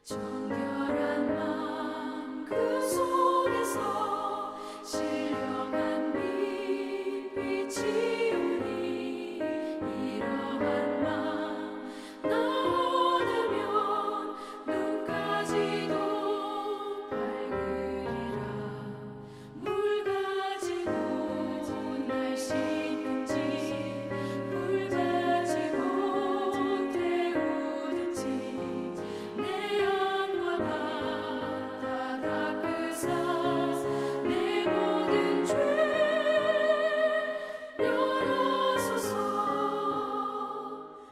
정결한 마음 그 속에서 신령한 빛이 오니 이러한 마음 나 얻으면 눈까지도 밝으리라. 물 가지고 날 씻든지 불 가지고 태우든지 내 영과 다 닦으사 내 모든 죄 열어소서.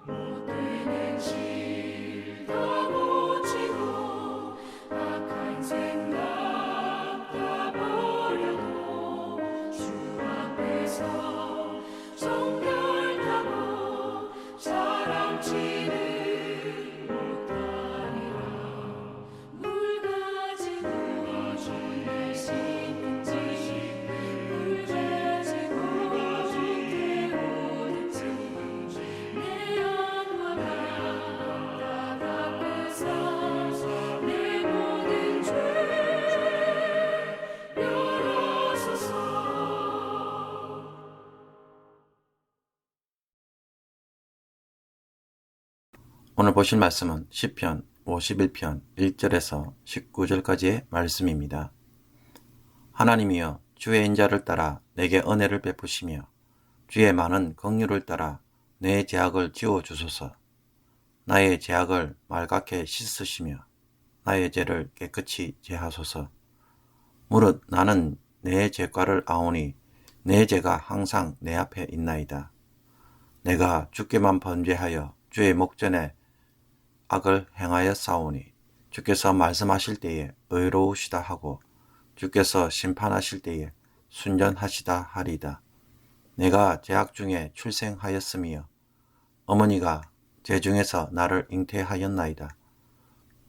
못된 행실 다 고치고 악한 생각 다 버려도 주 앞에서 정결하고 사랑치는 못하리라. 물 가지고 날 씻든지 불 가지고 태우든지 내 영과 다 닦으사 내 모든 죄 열어소서. 오늘 보실 말씀은 시편 51편 1절에서 19절까지의 말씀입니다. 하나님이여, 주의 인자를 따라 내게 은혜를 베푸시며 주의 많은 긍휼을 따라 내 죄악을 지워주소서. 나의 죄악을 말갛게 씻으시며 나의 죄를 깨끗이 제하소서. 무릇 나는 내 죄과를 아오니 내 죄가 항상 내 앞에 있나이다. 내가 주께만 범죄하여 주의 목전에 악을 행하였사오니 주께서 말씀하실 때에 의로우시다 하고 주께서 심판하실 때에 순전하시다 하리다. 내가 죄악 중에 출생하였으며 어머니가 죄 중에서 나를 잉태하였나이다.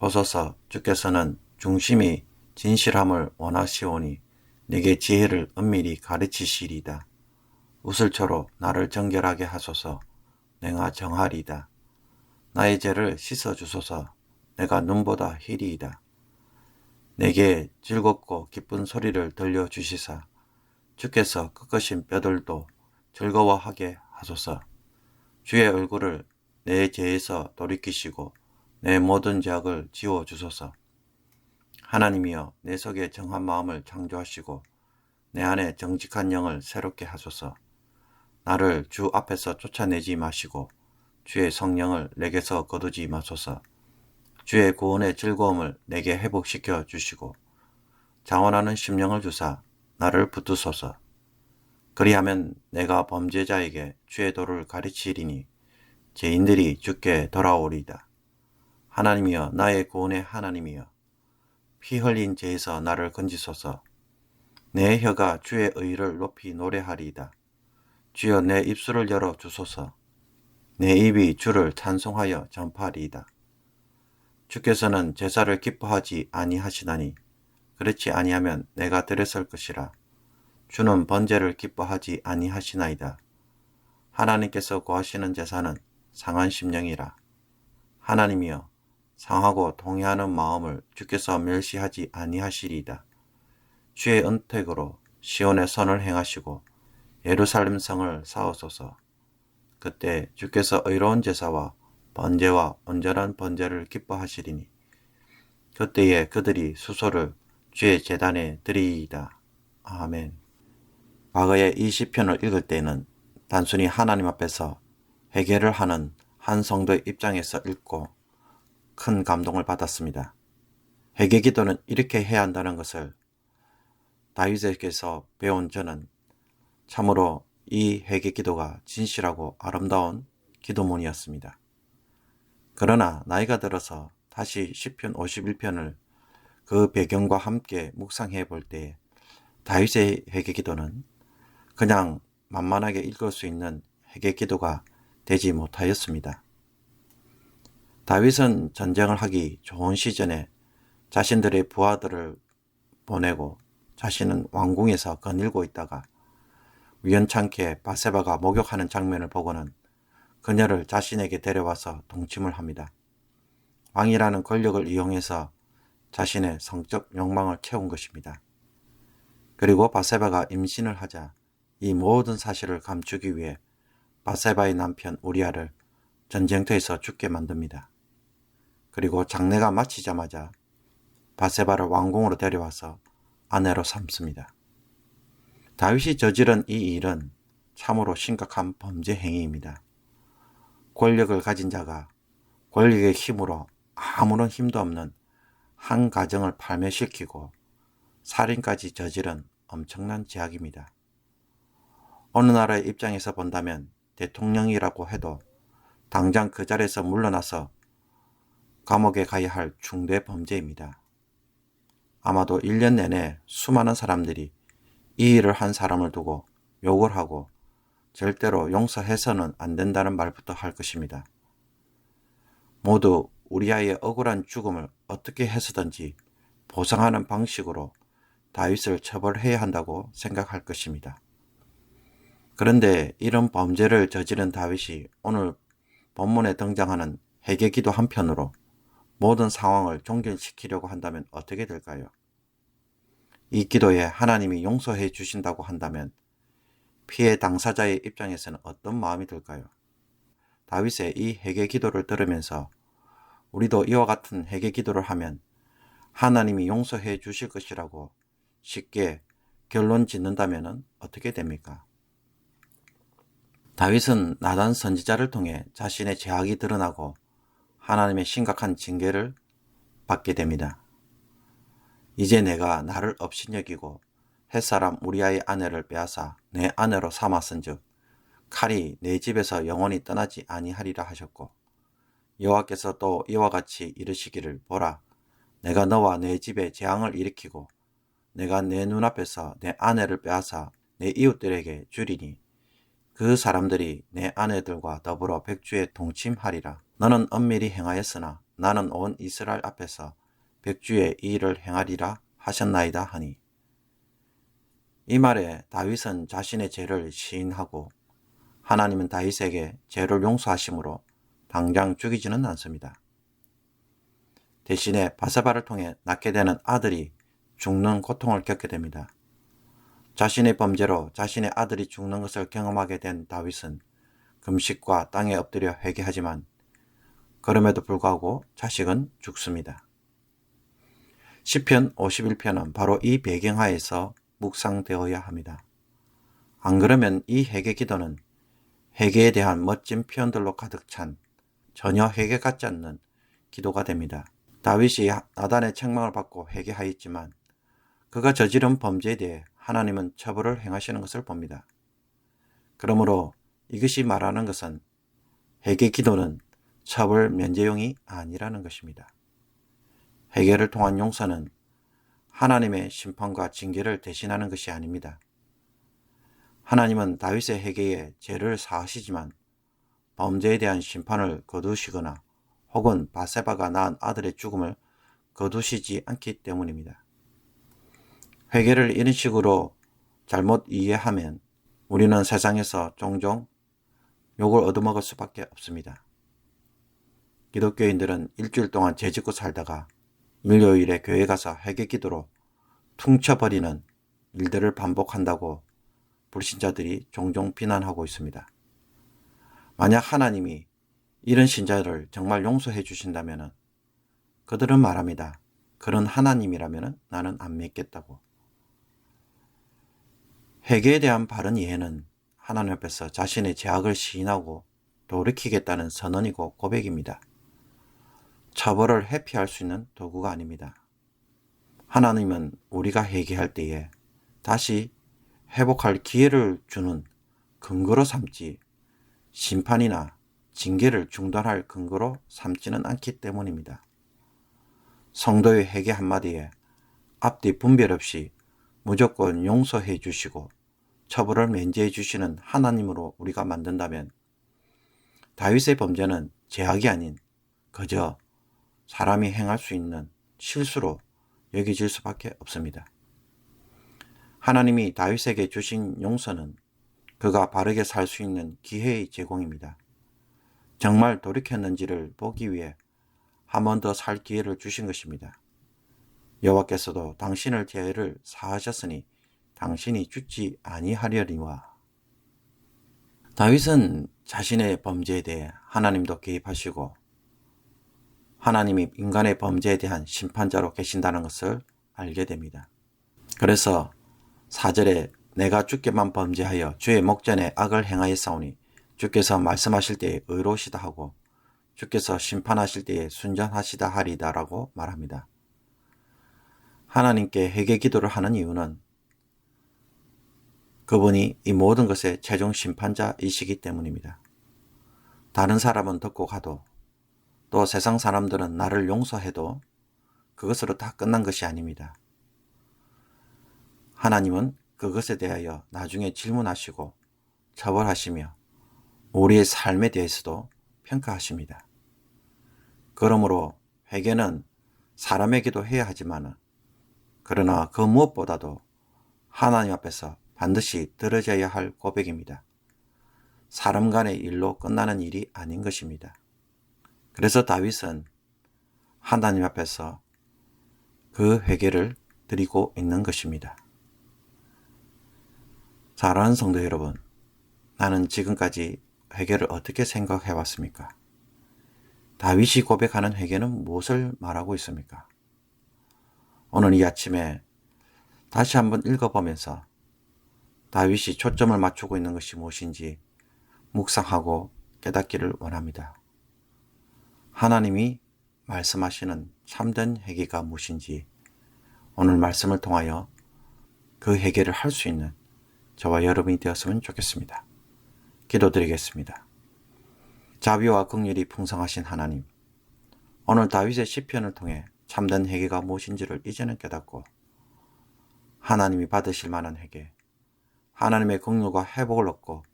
보소서, 주께서는 중심이 진실함을 원하시오니 내게 지혜를 은밀히 가르치시리다. 우슬초로 나를 정결하게 하소서. 내가 정하리다. 나의 죄를 씻어주소서. 내가 눈보다 희리이다. 내게 즐겁고 기쁜 소리를 들려주시사 주께서 꺾으신 뼈들도 즐거워하게 하소서. 주의 얼굴을 내 죄에서 돌이키시고 내 모든 죄악을 지워주소서. 하나님이여, 내 속에 정한 마음을 창조하시고 내 안에 정직한 영을 새롭게 하소서. 나를 주 앞에서 쫓아내지 마시고 주의 성령을 내게서 거두지 마소서. 주의 구원의 즐거움을 내게 회복시켜 주시고 자원하는 심령을 주사 나를 붙드소서. 그리하면 내가 범죄자에게 주의 도를 가르치리니 죄인들이 주께 돌아오리이다. 하나님이여, 나의 구원의 하나님이여, 피 흘린 죄에서 나를 건지소서. 내 혀가 주의 의를 높이 노래하리이다. 주여, 내 입술을 열어 주소서. 내 입이 주를 찬송하여 전파하리이다. 주께서는 제사를 기뻐하지 아니하시나니 그렇지 아니하면 내가 드렸을 것이라. 주는 번제를 기뻐하지 아니하시나이다. 하나님께서 구하시는 제사는 상한 심령이라. 하나님이여, 상하고 통회하는 마음을 주께서 멸시하지 아니하시리이다. 주의 은택으로 시온의 선을 행하시고 예루살렘 성을 쌓으소서. 그때 주께서 의로운 제사와 번제와 온전한 번제를 기뻐하시리니 그때에 그들이 수소를 주의 제단에 드리이다. 아멘. 과거에 이 시편을 읽을 때는 단순히 하나님 앞에서 회개를 하는 한 성도의 입장에서 읽고 큰 감동을 받았습니다. 회개 기도는 이렇게 해야 한다는 것을 다윗에게서 배운 저는 참으로 이 회개 기도가 진실하고 아름다운 기도문이었습니다. 그러나 나이가 들어서 다시 시편 51편을 그 배경과 함께 묵상해 볼 때 다윗의 회개 기도는 그냥 만만하게 읽을 수 있는 회개 기도가 되지 못하였습니다. 다윗은 전쟁을 하기 좋은 시즌에 자신들의 부하들을 보내고 자신은 왕궁에서 거닐고 있다가 우연찮게 바세바가 목욕하는 장면을 보고는 그녀를 자신에게 데려와서 동침을 합니다. 왕이라는 권력을 이용해서 자신의 성적 욕망을 채운 것입니다. 그리고 바세바가 임신을 하자 이 모든 사실을 감추기 위해 바세바의 남편 우리아를 전쟁터에서 죽게 만듭니다. 그리고 장례가 마치자마자 바세바를 왕궁으로 데려와서 아내로 삼습니다. 다윗이 저지른 이 일은 참으로 심각한 범죄 행위입니다. 권력을 가진 자가 권력의 힘으로 아무런 힘도 없는 한 가정을 팔매시키고 살인까지 저지른 엄청난 죄악입니다. 어느 나라의 입장에서 본다면 대통령이라고 해도 당장 그 자리에서 물러나서 감옥에 가야 할 중대 범죄입니다. 아마도 1년 내내 수많은 사람들이 이 일을 한 사람을 두고 욕을 하고 절대로 용서해서는 안 된다는 말부터 할 것입니다. 모두 우리아의 억울한 죽음을 어떻게 해서든지 보상하는 방식으로 다윗을 처벌해야 한다고 생각할 것입니다. 그런데 이런 범죄를 저지른 다윗이 오늘 본문에 등장하는 회개기도 한편으로 모든 상황을 종결시키려고 한다면 어떻게 될까요? 이 기도에 하나님이 용서해 주신다고 한다면 피해 당사자의 입장에서는 어떤 마음이 들까요? 다윗의 이 회개 기도를 들으면서 우리도 이와 같은 회개 기도를 하면 하나님이 용서해 주실 것이라고 쉽게 결론 짓는다면 어떻게 됩니까? 다윗은 나단 선지자를 통해 자신의 죄악이 드러나고 하나님의 심각한 징계를 받게 됩니다. 이제 내가 나를 업신여기고 햇사람 우리아의 아내를 빼앗아 내 아내로 삼았은즉 칼이 내 집에서 영원히 떠나지 아니하리라 하셨고 여호와께서 또 이와 같이 이르시기를 보라 내가 너와 내 집에 재앙을 일으키고 내가 내 눈앞에서 내 아내를 빼앗아 내 이웃들에게 주리니 그 사람들이 내 아내들과 더불어 백주에 동침하리라. 너는 엄밀히 행하였으나 나는 온 이스라엘 앞에서 백주에 이 일을 행하리라 하셨나이다 하니 이 말에 다윗은 자신의 죄를 시인하고 하나님은 다윗에게 죄를 용서하심으로 당장 죽이지는 않습니다. 대신에 바세바를 통해 낳게 되는 아들이 죽는 고통을 겪게 됩니다. 자신의 범죄로 자신의 아들이 죽는 것을 경험하게 된 다윗은 금식과 땅에 엎드려 회개하지만 그럼에도 불구하고 자식은 죽습니다. 시편 51편은 바로 이 배경하에서 묵상되어야 합니다. 안 그러면 이 회개 기도는 회개에 대한 멋진 표현들로 가득 찬 전혀 회개 같지 않는 기도가 됩니다. 다윗이 나단의 책망을 받고 회개하였지만 그가 저지른 범죄에 대해 하나님은 처벌을 행하시는 것을 봅니다. 그러므로 이것이 말하는 것은 회개 기도는 처벌 면제용이 아니라는 것입니다. 회개를 통한 용서는 하나님의 심판과 징계를 대신하는 것이 아닙니다. 하나님은 다윗의 회개에 죄를 사하시지만 범죄에 대한 심판을 거두시거나 혹은 바세바가 낳은 아들의 죽음을 거두시지 않기 때문입니다. 회개를 이런 식으로 잘못 이해하면 우리는 세상에서 종종 욕을 얻어먹을 수밖에 없습니다. 기독교인들은 일주일 동안 죄 짓고 살다가 일요일에 교회 가서 회개 기도로 퉁쳐버리는 일들을 반복한다고 불신자들이 종종 비난하고 있습니다. 만약 하나님이 이런 신자를 정말 용서해 주신다면 그들은 말합니다. 그런 하나님이라면 나는 안 믿겠다고. 회개에 대한 바른 이해는 하나님 앞에서 자신의 죄악을 시인하고 돌이키겠다는 선언이고 고백입니다. 처벌을 회피할 수 있는 도구가 아닙니다. 하나님은 우리가 회개할 때에 다시 회복할 기회를 주는 근거로 삼지 심판이나 징계를 중단할 근거로 삼지는 않기 때문입니다. 성도의 회개 한마디에 앞뒤 분별 없이 무조건 용서해 주시고 처벌을 면제해 주시는 하나님으로 우리가 만든다면 다윗의 범죄는 죄악이 아닌 그저 사람이 행할 수 있는 실수로 여겨질 수밖에 없습니다. 하나님이 다윗에게 주신 용서는 그가 바르게 살 수 있는 기회의 제공입니다. 정말 돌이켰는지를 보기 위해 한 번 더 살 기회를 주신 것입니다. 여호와께서도 당신을 죄를 사하셨으니 당신이 죽지 아니하려니와. 다윗은 자신의 범죄에 대해 하나님도 개입하시고 하나님이 인간의 범죄에 대한 심판자로 계신다는 것을 알게 됩니다. 그래서 4절에 내가 주께만 범죄하여 주의 목전에 악을 행하였사오니 주께서 말씀하실 때에 의로우시다 하고 주께서 심판하실 때에 순전하시다 하리다 라고 말합니다. 하나님께 회개 기도를 하는 이유는 그분이 이 모든 것의 최종 심판자이시기 때문입니다. 다른 사람은 듣고 가도 또 세상 사람들은 나를 용서해도 그것으로 다 끝난 것이 아닙니다. 하나님은 그것에 대하여 나중에 질문하시고 처벌하시며 우리의 삶에 대해서도 평가하십니다. 그러므로 회개는 사람에게도 해야 하지만 그러나 그 무엇보다도 하나님 앞에서 반드시 들어져야 할 고백입니다. 사람 간의 일로 끝나는 일이 아닌 것입니다. 그래서 다윗은 하나님 앞에서 그 회개를 드리고 있는 것입니다. 사랑하는 성도 여러분, 나는 지금까지 회개를 어떻게 생각해 왔습니까? 다윗이 고백하는 회개는 무엇을 말하고 있습니까? 오늘 이 아침에 다시 한번 읽어보면서 다윗이 초점을 맞추고 있는 것이 무엇인지 묵상하고 깨닫기를 원합니다. 하나님이 말씀하시는 참된 회개가 무엇인지 오늘 말씀을 통하여 그 회개를 할 수 있는 저와 여러분이 되었으면 좋겠습니다. 기도드리겠습니다. 자비와 긍휼이 풍성하신 하나님, 오늘 다윗의 시편을 통해 참된 회개가 무엇인지를 이제는 깨닫고 하나님이 받으실 만한 회개, 하나님의 긍휼과 회복을 얻고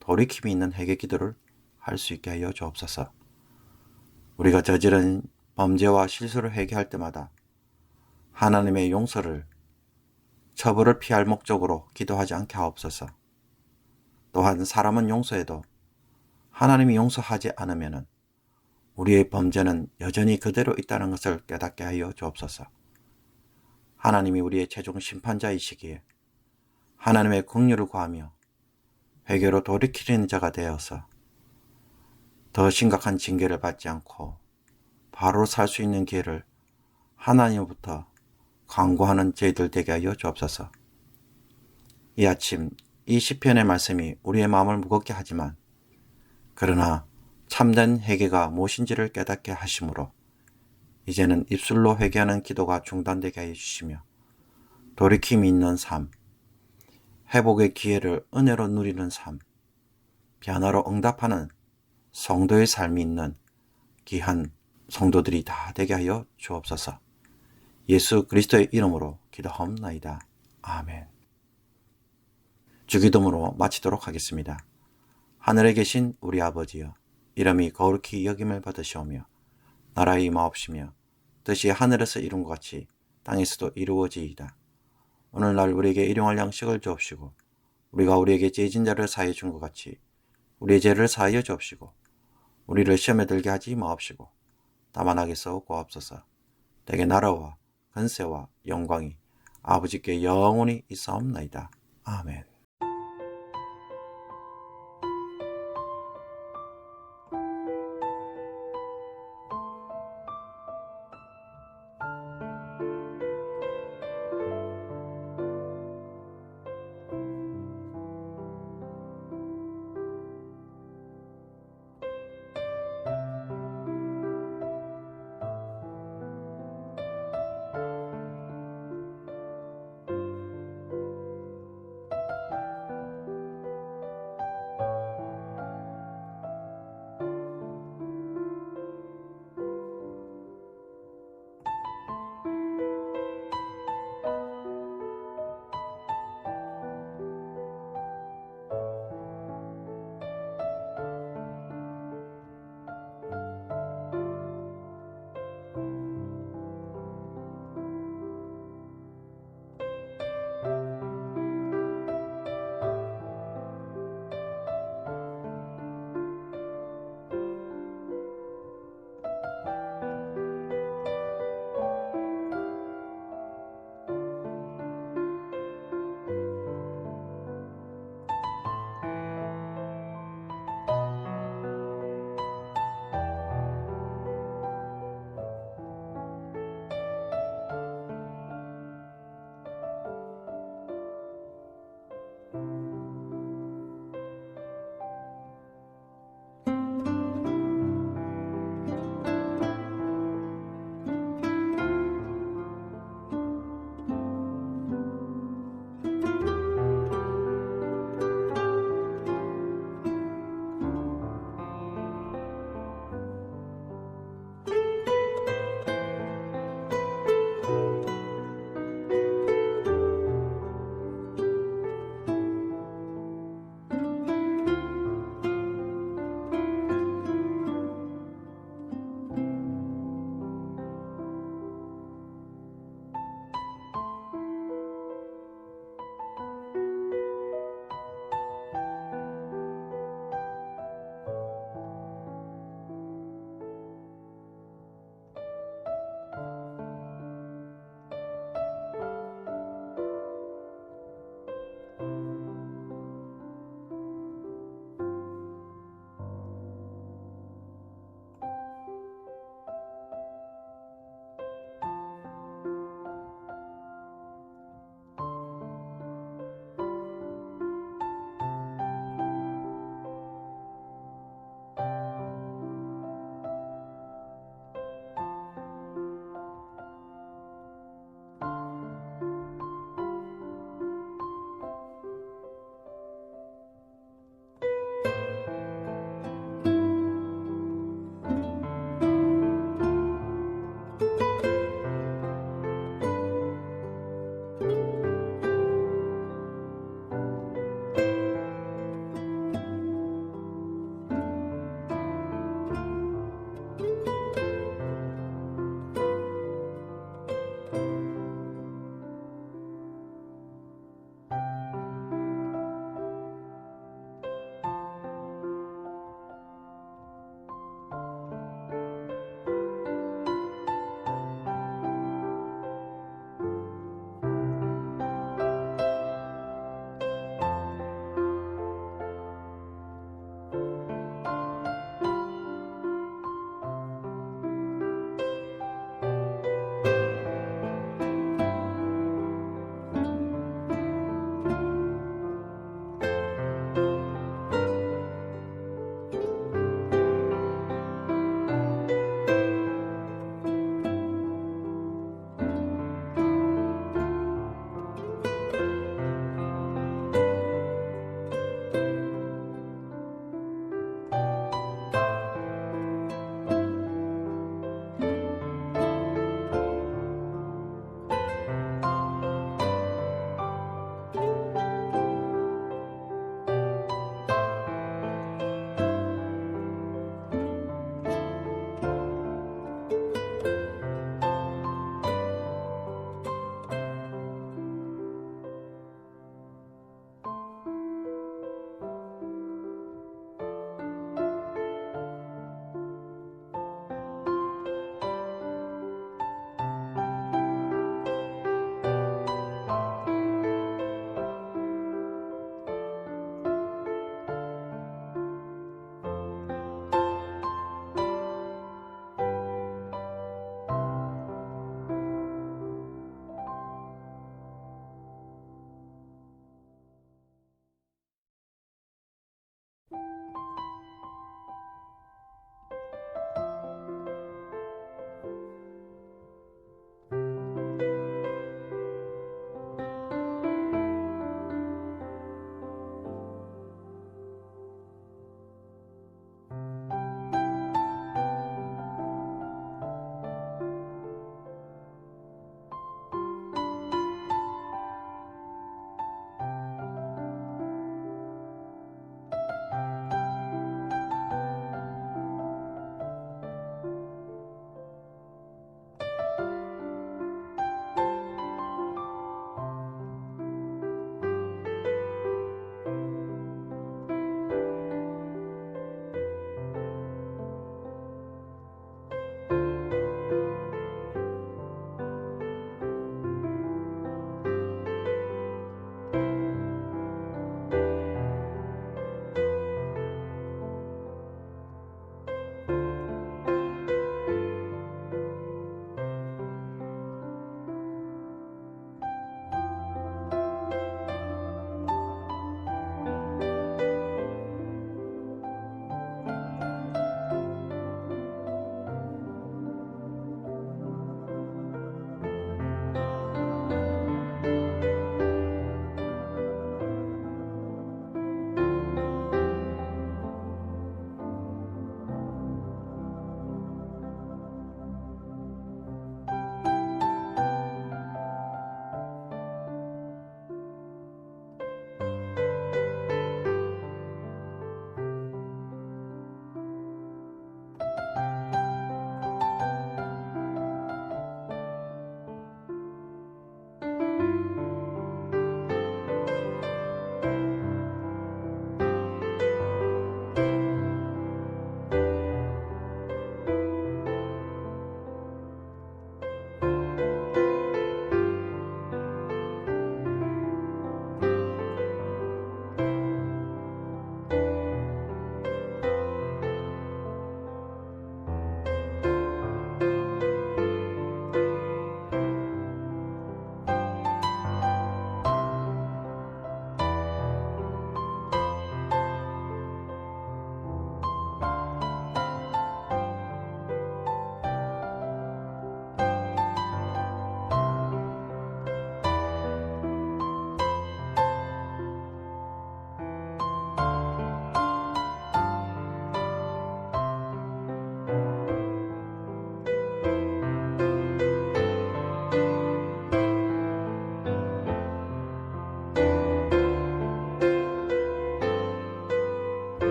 돌이킴이 있는 회개 기도를 할 수 있게 하여 주옵소서. 우리가 저지른 범죄와 실수를 회개할 때마다 하나님의 용서를, 처벌을 피할 목적으로 기도하지 않게 하옵소서. 또한 사람은 용서해도 하나님이 용서하지 않으면 우리의 범죄는 여전히 그대로 있다는 것을 깨닫게 하여 주옵소서. 하나님이 우리의 최종 심판자이시기에 하나님의 긍휼을 구하며 회개로 돌이키는 자가 되어서 더 심각한 징계를 받지 않고 바로 살 수 있는 기회를 하나님으로부터 간구하는 저희들 되게 하여 주옵소서. 이 아침 이 시편의 말씀이 우리의 마음을 무겁게 하지만 그러나 참된 회개가 무엇인지를 깨닫게 하심으로 이제는 입술로 회개하는 기도가 중단되게 하여 주시며 돌이킴이 있는 삶, 회복의 기회를 은혜로 누리는 삶, 변화로 응답하는 성도의 삶이 있는 귀한 성도들이 다 되게 하여 주옵소서. 예수 그리스도의 이름으로 기도하옵나이다. 아멘. 주기도문으로 마치도록 하겠습니다. 하늘에 계신 우리 아버지여, 이름이 거룩히 여김을 받으시오며 나라의 임하옵시며 뜻이 하늘에서 이룬 것 같이 땅에서도 이루어지이다. 오늘날 우리에게 일용할 양식을 주옵시고 우리가 우리에게 죄진 자를 사하여 준 것 같이 우리의 죄를 사하여 주옵시고 우리를 시험에 들게 하지 마옵시고 다만 악에서 구하옵소서. 내게 나라와 권세와 영광이 아버지께 영원히 있사옵나이다. 아멘.